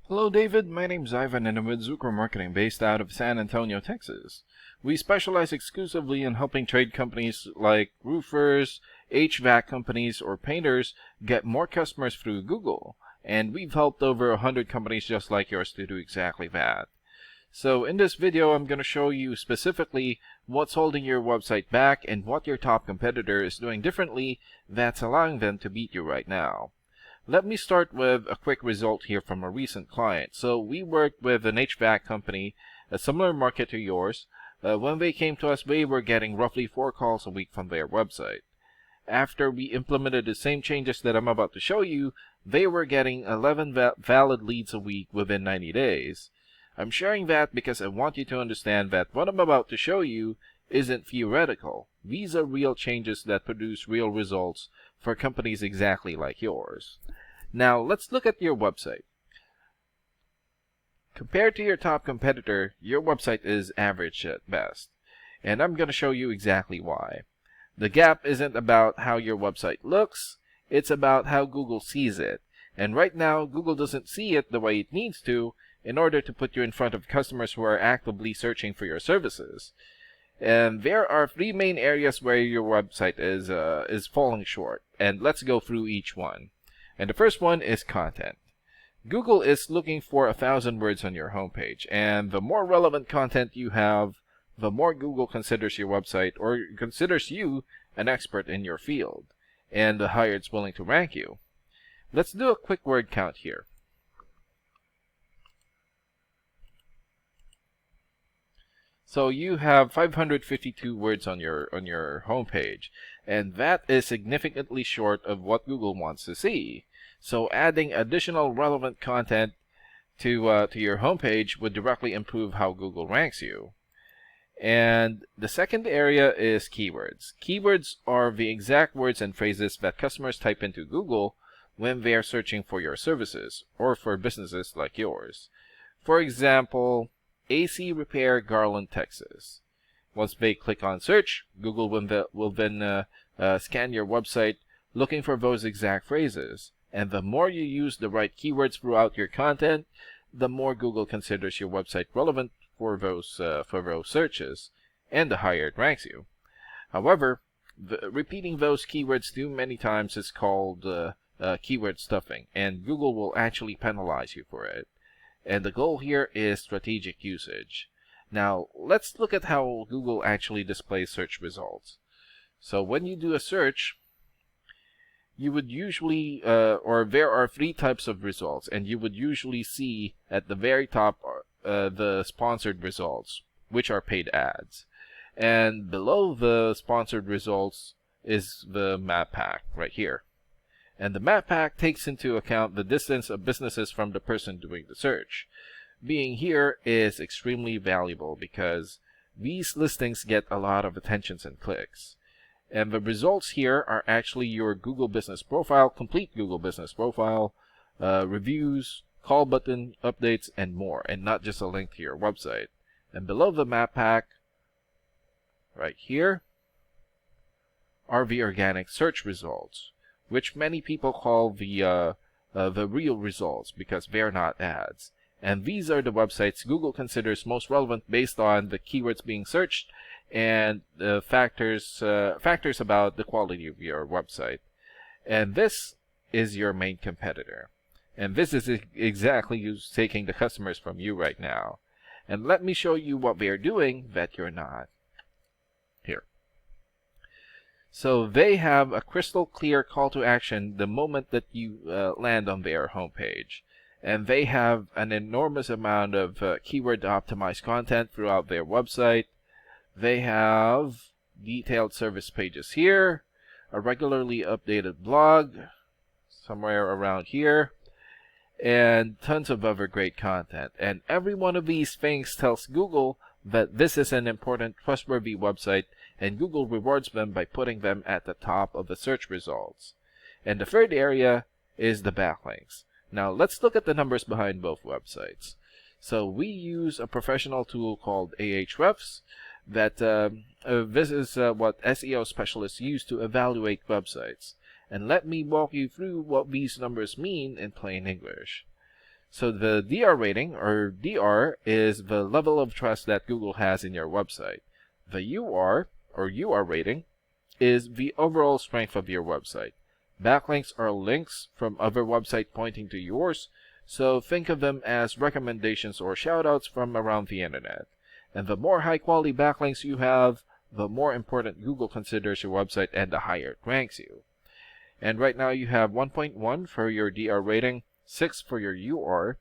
Hello, David. My name's Ivan, and I'm with Zucro Marketing, based out of San Antonio, Texas. We specialize exclusively in helping trade companies like roofers, HVAC companies, or painters get more customers through Google. And we've helped over 100 companies just like yours to do exactly that. So in this video, I'm going to show you specifically what's holding your website back and what your top competitor is doing differently that's allowing them to beat you right now. Let me start with a quick result here from a recent client. So we worked with an HVAC company, a similar market to yours. When they came to us, they were getting roughly 4 calls a week from their website. After we implemented the same changes that I'm about to show you, they were getting 11 valid leads a week within 90 days. I'm sharing that because I want you to understand that what I'm about to show you isn't theoretical. These are real changes that produce real results for companies exactly like yours. Now, let's look at your website. Compared to your top competitor, your website is average at best. And I'm going to show you exactly why. The gap isn't about how your website looks, it's about how Google sees it. And right now, Google doesn't see it the way it needs to in order to put you in front of customers who are actively searching for your services. And there are 3 main areas where your website is falling short. And let's go through each one. And the first one is content. Google is looking for 1,000 words on your homepage. And the more relevant content you have, the more Google considers your website or considers you an expert in your field. And the higher it's willing to rank you. Let's do a quick word count here. So you have 552 words on your homepage, and that is significantly short of what Google wants to see. So adding additional relevant content to your homepage would directly improve how Google ranks you. And the second area is keywords. Keywords are the exact words and phrases that customers type into Google when they are searching for your services or for businesses like yours. For example, AC Repair, Garland, Texas. Once they click on search, Google will then scan your website looking for those exact phrases. And the more you use the right keywords throughout your content, the more Google considers your website relevant for those searches, and the higher it ranks you. However, repeating those keywords too many times is called keyword stuffing, and Google will actually penalize you for it. And the goal here is strategic usage. Now, let's look at how Google actually displays search results. So when you do a search, you would usually, or there are 3 types of results, and you would usually see at the very top the sponsored results, which are paid ads. And below the sponsored results is the map pack right here. And the map pack takes into account the distance of businesses from the person doing the search. Being here is extremely valuable because these listings get a lot of attentions and clicks. And the results here are actually your Google Business Profile, complete Google Business Profile, reviews, call button, updates, and more, and not just a link to your website. And below the map pack, right here, are the organic search results, which many people call the real results because they're not ads. And these are the websites Google considers most relevant based on the keywords being searched and factors about the quality of your website. And this is your main competitor. And this is exactly who's taking the customers from you right now. And let me show you what they're doing that you're not. Here. So they have a crystal clear call to action the moment that you land on their homepage. And they have an enormous amount of keyword optimized content throughout their website. They have detailed service pages here, a regularly updated blog somewhere around here, and tons of other great content. And every one of these things tells Google that this is an important, trustworthy website, and Google rewards them by putting them at the top of the search results. And the third area is the backlinks. Now let's look at the numbers behind both websites. So we use a professional tool called Ahrefs that this is what SEO specialists use to evaluate websites. And let me walk you through what these numbers mean in plain English. So the DR rating, or DR, is the level of trust that Google has in your website. The UR, or UR rating, is the overall strength of your website. Backlinks are links from other websites pointing to yours, so think of them as recommendations or shoutouts from around the internet. And the more high-quality backlinks you have, the more important Google considers your website and the higher it ranks you. And right now you have 1.1 for your DR rating, 6 for your UR,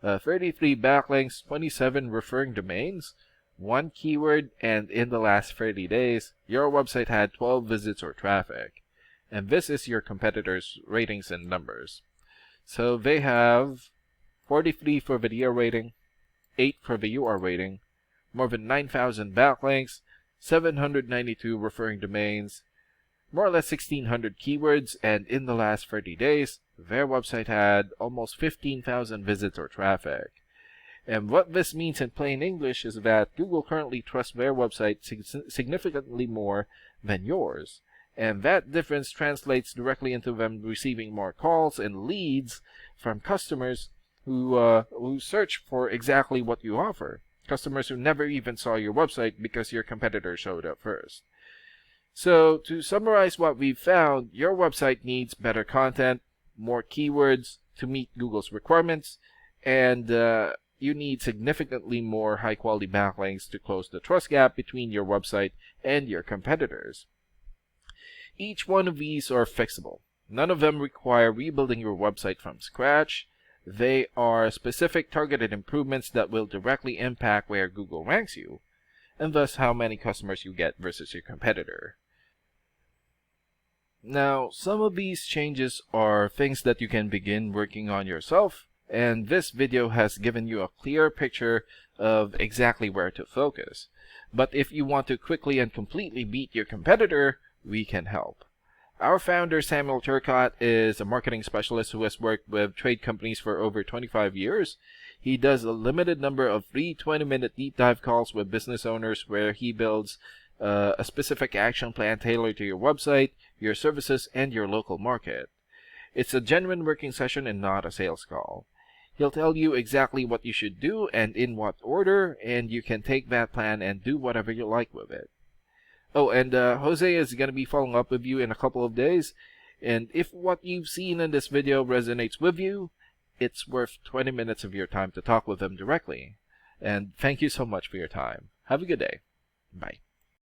33 backlinks, 27 referring domains, 1 keyword, and in the last 30 days, your website had 12 visits or traffic. And this is your competitors' ratings and numbers. So they have 43 for the DR rating, 8 for the UR rating, more than 9,000 backlinks, 792 referring domains, more or less 1,600 keywords, and in the last 30 days, their website had almost 15,000 visits or traffic. And what this means in plain English is that Google currently trusts their website significantly more than yours. And that difference translates directly into them receiving more calls and leads from customers who search for exactly what you offer. Customers who never even saw your website because your competitor showed up first. So to summarize what we've found, your website needs better content, more keywords to meet Google's requirements, and you need significantly more high-quality backlinks to close the trust gap between your website and your competitors. Each one of these are fixable. None of them require rebuilding your website from scratch. They are specific targeted improvements that will directly impact where Google ranks you, and thus how many customers you get versus your competitor. Now, some of these changes are things that you can begin working on yourself, and this video has given you a clear picture of exactly where to focus. But if you want to quickly and completely beat your competitor, we can help. Our founder, Samuel Turcott, is a marketing specialist who has worked with trade companies for over 25 years. He does a limited number of free 20-minute deep dive calls with business owners where he builds a specific action plan tailored to your website, your services, and your local market. It's a genuine working session and not a sales call. He'll tell you exactly what you should do and in what order, and you can take that plan and do whatever you like with it. Oh, and Jose is going to be following up with you in a couple of days, and if what you've seen in this video resonates with you, it's worth 20 minutes of your time to talk with him directly. And thank you so much for your time. Have a good day. Bye.